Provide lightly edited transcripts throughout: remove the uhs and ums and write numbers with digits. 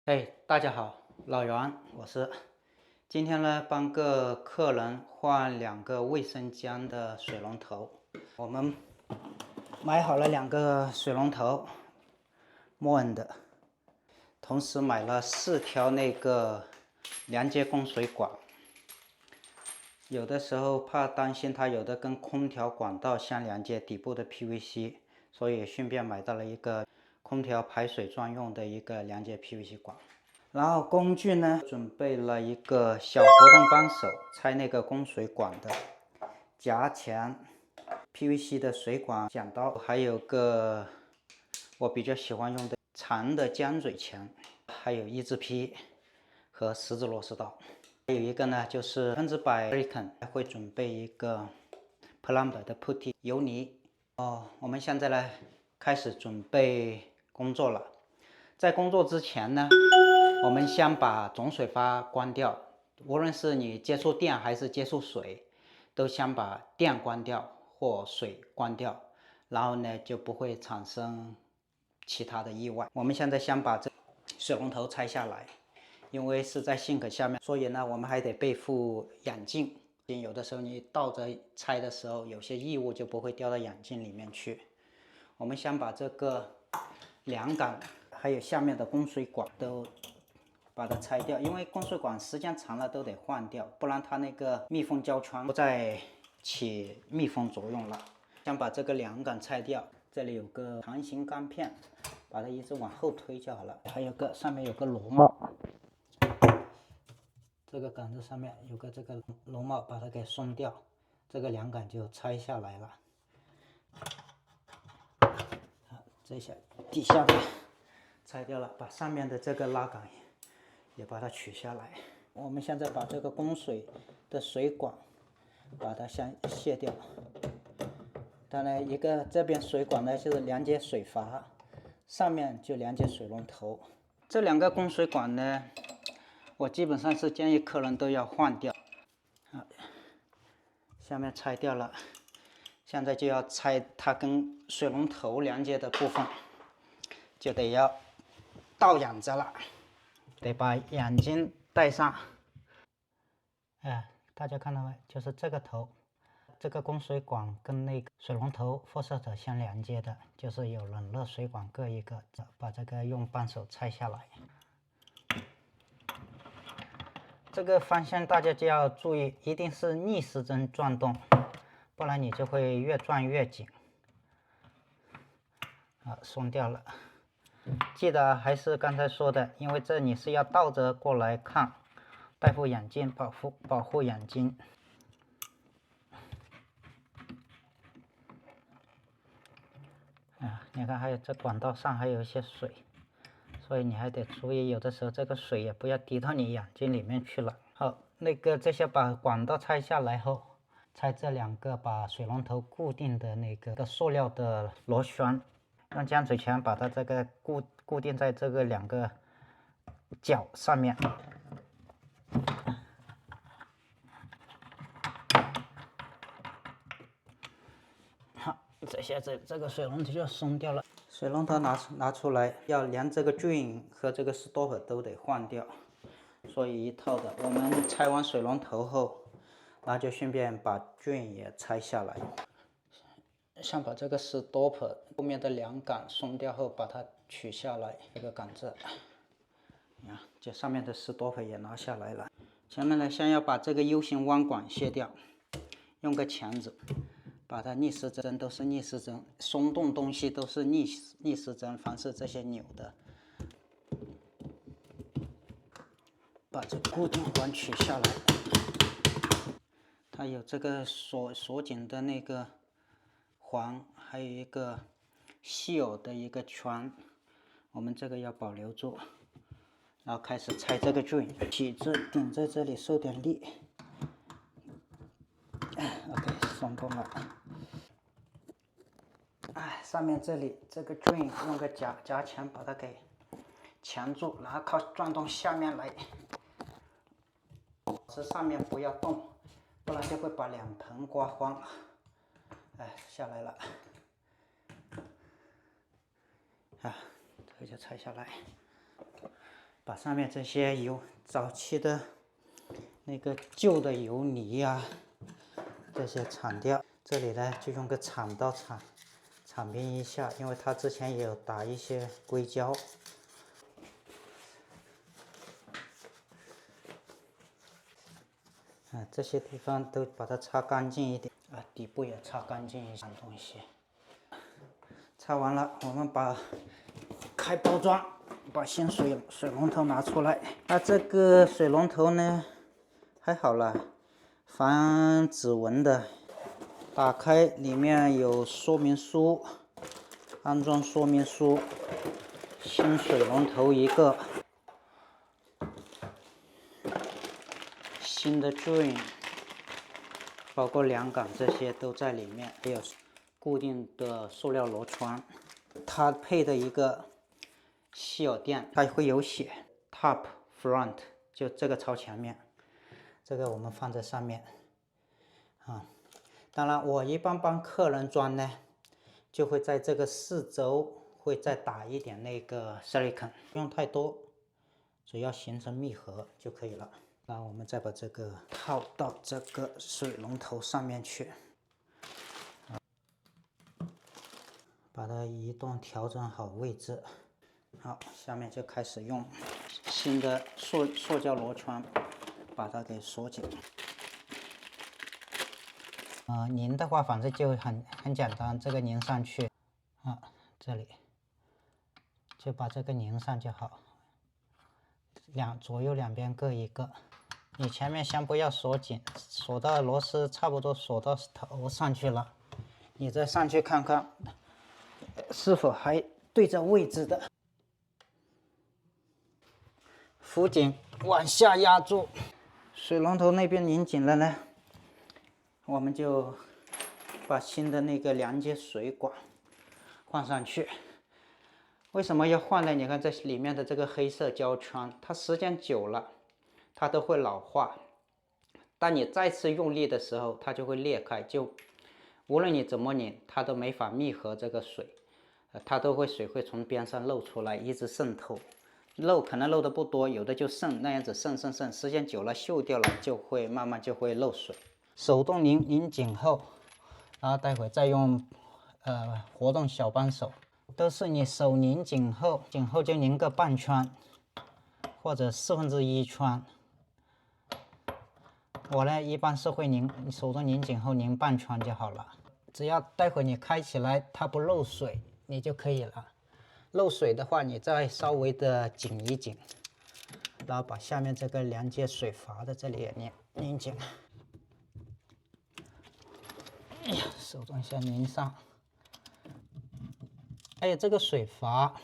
哎，大家好，老袁，我是。今天呢，帮个客人换2个卫生间的水龙头。我们买好了2个水龙头，莫恩的，同时买了4条那个连接供水管。有的时候怕担心它有的跟空调管道相连接底部的 PVC， 所以顺便买到了一个空调排水专用的一个连接 PVC 管。然后工具呢，准备了一个小活动扳手，拆那个供水管的夹钳、PVC 的水管剪刀，还有个我比较喜欢用的长的尖嘴钳，还有1支坯和10支螺丝刀。还有一个呢，就是100% American 会准备一个 plumber 的 putty 油泥。我们现在呢开始准备工作了。在工作之前呢，我们先把总水阀关掉，无论是你接触电还是接触水，都先把电关掉或水关掉，然后呢就不会产生其他的意外。我们现在先把这水龙头拆下来，因为是在sink下面，所以呢我们还得备副眼镜。有的时候你倒着拆的时候，有些异物就不会掉到眼镜里面去。我们先把这个梁杆还有下面的供水管都把它拆掉，因为供水管时间长了都得换掉，不然它那个密封胶圈不再起密封作用了。先把这个梁杆拆掉，这里有个长形钢片，把它一直往后推就好了。还有个上面有个螺帽，这个杆子上面有个这个螺帽，把它给松掉，这个梁杆就拆下来了。这下底下的拆掉了，把上面的这个拉杆也把它取下来。我们现在把这个供水的水管把它先卸掉。当然，一个这边水管呢就是连接水阀，上面就连接水龙头。这2个供水管呢，我基本上是建议客人都要换掉。下面拆掉了，现在就要拆它跟水龙头连接的部分，就得要倒眼子了，得把眼睛戴上。大家看到没？就是这个头，这个供水管跟那个水龙头辐射者相连接的，就是有冷热水管各一个。把这个用扳手拆下来。这个方向大家就要注意，一定是逆时针转动，不然你就会越转越紧。松掉了。记得还是刚才说的，因为这里是要倒着过来看，戴副眼镜保护眼睛。你看还有这管道上还有一些水，所以你还得注意，有的时候这个水也不要滴到你眼睛里面去了。好，这些把管道拆下来后，拆这2个把水龙头固定的那个塑料的螺旋，用尖嘴钳把它这个固定在这个2个角上面。好，这下这个水龙头就松掉了。水龙头拿出来，要连这个 drain 和这个 stopper 都得换掉，所以一套的。我们拆完水龙头后，那就顺便把 drain 也拆下来。先把这个 stopper 后面的梁杆松掉后，把它取下来，这个杆子，你看，这上面的 stopper 也拿下来了。前面呢，先要把这个 U 型弯管卸掉，用个钳子把它逆时针都是逆时针，松动东西都是逆时针，凡是这些扭的，把这固定管取下来。它有这个锁紧的那个环，还有一个稀有的一个圈，我们这个要保留住。然后开始拆这个 drain， 起子顶在这里受点力。OK， 松动了。上面这里这个 drain 用个夹钳把它给钳住，然后靠转动下面来，是上面不要动，不然就会把2盆刮花。下来了。这个就拆下来。把上面这些早期的那个旧的油泥呀、这些铲掉。这里呢就用个铲刀铲平一下，因为它之前也有打一些硅胶。这些地方都把它擦干净一点啊，底部也擦干净一些东西。擦完了，我们开包装，把新水龙头拿出来。它这个水龙头呢，还好了，防指纹的。打开里面有说明书，安装说明书，新水龙头一个，新的 drain， 包括梁杆这些都在里面，还有固定的塑料螺栓。它配的一个吸耳垫，它会有写 top front， 就这个朝前面，这个我们放在上面啊。当然，我一般帮客人装呢，就会在这个四周会再打一点那个 silicone， 不用太多，只要形成密合就可以了。然后我们再把这个套到这个水龙头上面去，把它移动调整好位置。好，下面就开始用新的塑胶螺栓把它给锁紧。拧的话，反正就很简单，这个拧上去，这里就把这个拧上就好，左右两边各一个。你前面先不要锁紧，锁到螺丝差不多锁到头上去了，你再上去看看是否还对着位置的。扶紧，往下压住。水龙头那边拧紧了呢，我们就把新的那个连接水管换上去。为什么要换呢？你看这里面的这个黑色胶圈，它时间久了，它都会老化。当你再次用力的时候，它就会裂开，就无论你怎么拧，它都没法密合这个水，水会从边上漏出来，一直渗透。可能漏的不多，有的就渗，那样子渗，时间久了锈掉了，慢慢就会漏水。手动拧紧后，然后待会再用活动小帮手，都是你手拧紧后就拧个半圈或者1/4圈。我呢一般是会手动拧紧后拧半圈就好了，只要待会你开起来它不漏水，你就可以了。漏水的话，你再稍微的紧一紧，然后把下面这个连接水阀的这里也拧紧。哎呀，手动先拧上。还有这个水阀，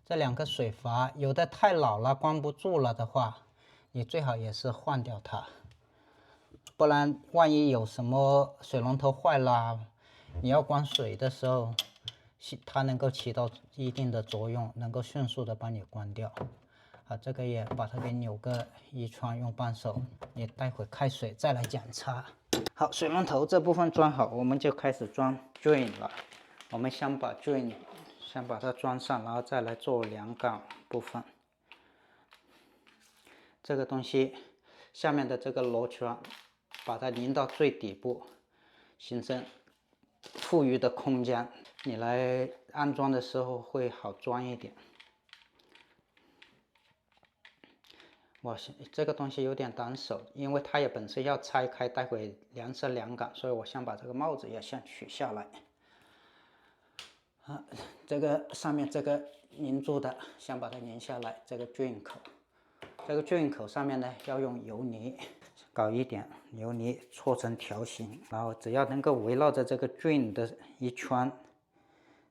这2个水阀有的太老了关不住了的话，你最好也是换掉它，不然万一有什么水龙头坏了，你要关水的时候，它能够起到一定的作用，能够迅速的帮你关掉。这个也把它给扭个1圈，用扳手，你待会开水再来检查。好，水龙头这部分装好，我们就开始装 drain 了。我们先把 drain 把它装上，然后再来做梁杆部分。这个东西下面的这个螺圈，把它拧到最底部，形成富余的空间，你来安装的时候会好装一点。这个东西有点挡手，因为它也本身要拆开，待会量测梁杆，所以我先把这个帽子也先取下来。这个上面这个拧住的，先把它拧下来。这个 drain 口，这个 drain 口上面呢要用油泥，搞一点油泥搓成条形，然后只要能够围绕着这个 drain 的1圈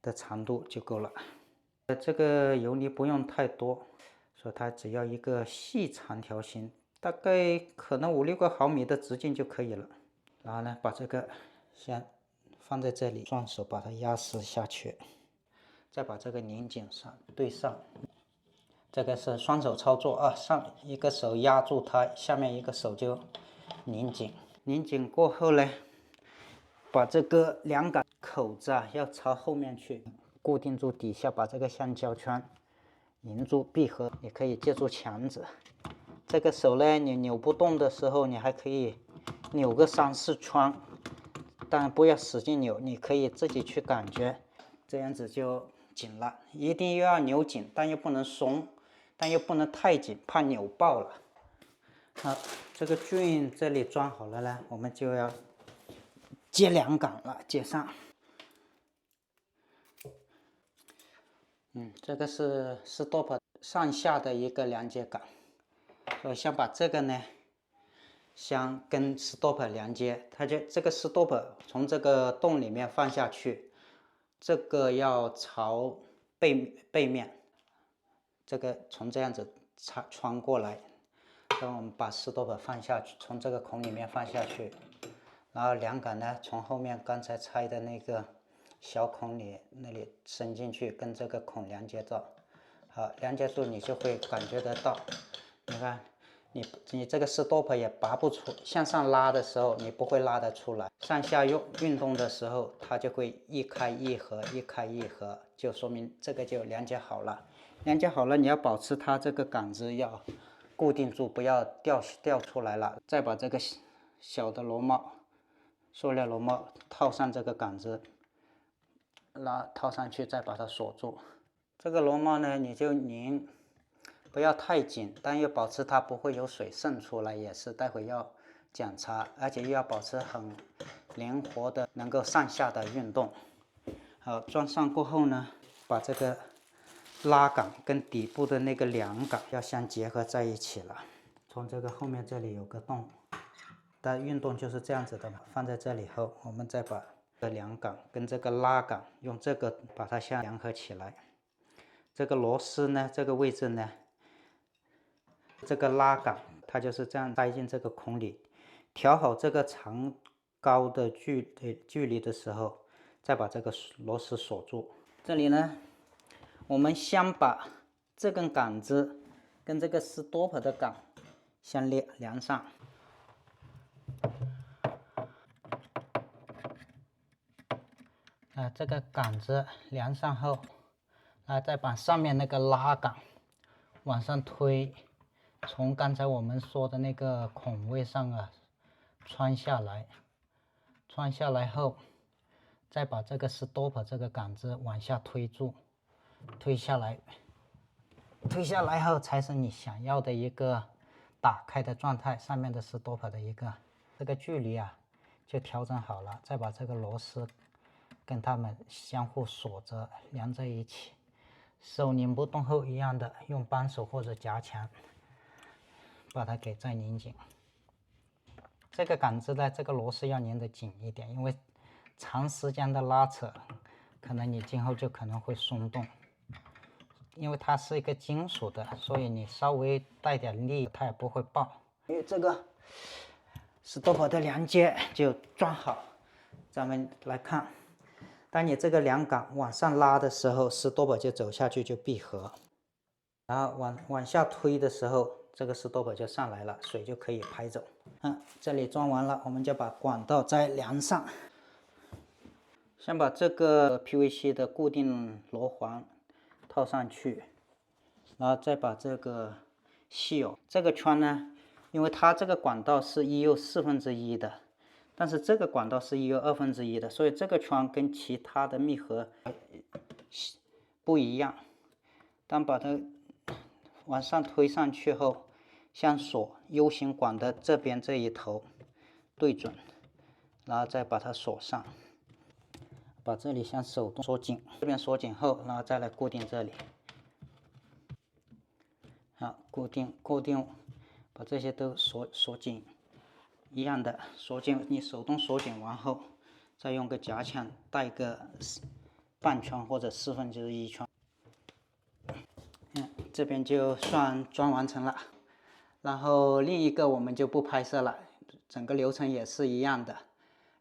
的长度就够了。这个油泥不用太多，所以它只要一个细长条形，大概可能5、6个毫米的直径就可以了。然后呢，把这个先放在这里，双手把它压实下去，再把这个拧紧上，对上。这个是双手操作啊，上一个手压住它，下面一个手就拧紧。拧紧过后呢，把这个梁杆口子要朝后面去，固定住底下，把这个橡胶圈拧住闭合，你可以借助钳子。这个手呢，你扭不动的时候，你还可以扭个3、4圈，但不要使劲扭，你可以自己去感觉，这样子就紧了。一定要扭紧，但又不能松，但又不能太紧，怕扭爆了。好，这个菌这里装好了呢，我们就要接两杆了，接上。这个是 stop 上下的一个连接杆，所以先把这个呢，先跟 stop 连接，它就这个 stop 从这个洞里面放下去，这个要朝背面，这个从这样子穿过来。等我们把stop放下去，从这个孔里面放下去，然后两杆呢从后面刚才拆的那个小孔里那里伸进去，跟这个孔连接到。好，连接住你就会感觉得到。你看，你这个stop也拔不出，向上拉的时候你不会拉得出来，上下运动的时候它就会一开一合，一开一合，就说明这个就连接好了。连接好了，你要保持它这个杆子要固定住，不要掉出来了。再把这个小的螺帽，塑料螺帽套上这个杆子，套上去，再把它锁住。这个螺帽呢，你就拧，不要太紧，但又保持它不会有水渗出来，也是待会要检查，而且又要保持很灵活的，能够上下的运动。好，装上过后呢，把这个拉杆跟底部的那个梁杆要相结合在一起了。从这个后面这里有个洞，但运动就是这样子的嘛。放在这里后，我们再把这梁杆跟这个拉杆用这个把它相联合起来。这个螺丝呢，这个位置呢，这个拉杆它就是这样塞进这个孔里。调好这个长高的距离的时候，再把这个螺丝锁住。这里呢，我们先把这根杆子跟这个stop的杆相连上。这个杆子连上后，再把上面那个拉杆往上推，从刚才我们说的那个孔位上穿下来。穿下来后，再把这个stop这个杆子往下推住，推下来。推下来后才是你想要的一个打开的状态，上面的stop的一个这个距离就调整好了。再把这个螺丝跟它们相互锁着连在一起，手拧不动后一样的用扳手或者夹钳把它给再拧紧。这个杆子呢，这个螺丝要拧得紧一点，因为长时间的拉扯，可能你今后就可能会松动。因为它是一个金属的，所以你稍微带点力，它也不会爆。因为这个stop的连接就装好，咱们来看，当你这个梁杆往上拉的时候，stop就走下去就闭合，然后往下推的时候，这个stop就上来了，水就可以排走。这里装完了，我们就把管道再连上。先把这个 PVC 的固定螺环套上去，然后再把这个seal这个圈呢，因为它这个管道是 1/4的，但是这个管道是1/2的，所以这个圈跟其他的密合不一样。当把它往上推上去后，像锁 U 型管的这边这一头对准，然后再把它锁上。把这里先手动锁紧，这边锁紧后，然后再来固定这里。好，固定，把这些都锁紧，一样的锁紧。你手动锁紧完后，再用个夹钳带个半圈或者1/4圈。这边就算装完成了。然后另一个我们就不拍摄了，整个流程也是一样的。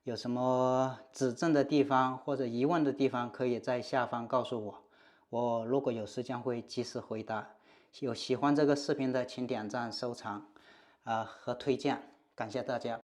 有什么指正的地方或者疑问的地方，可以在下方告诉我，我如果有时间会及时回答。有喜欢这个视频的，请点赞、收藏和推荐，感谢大家。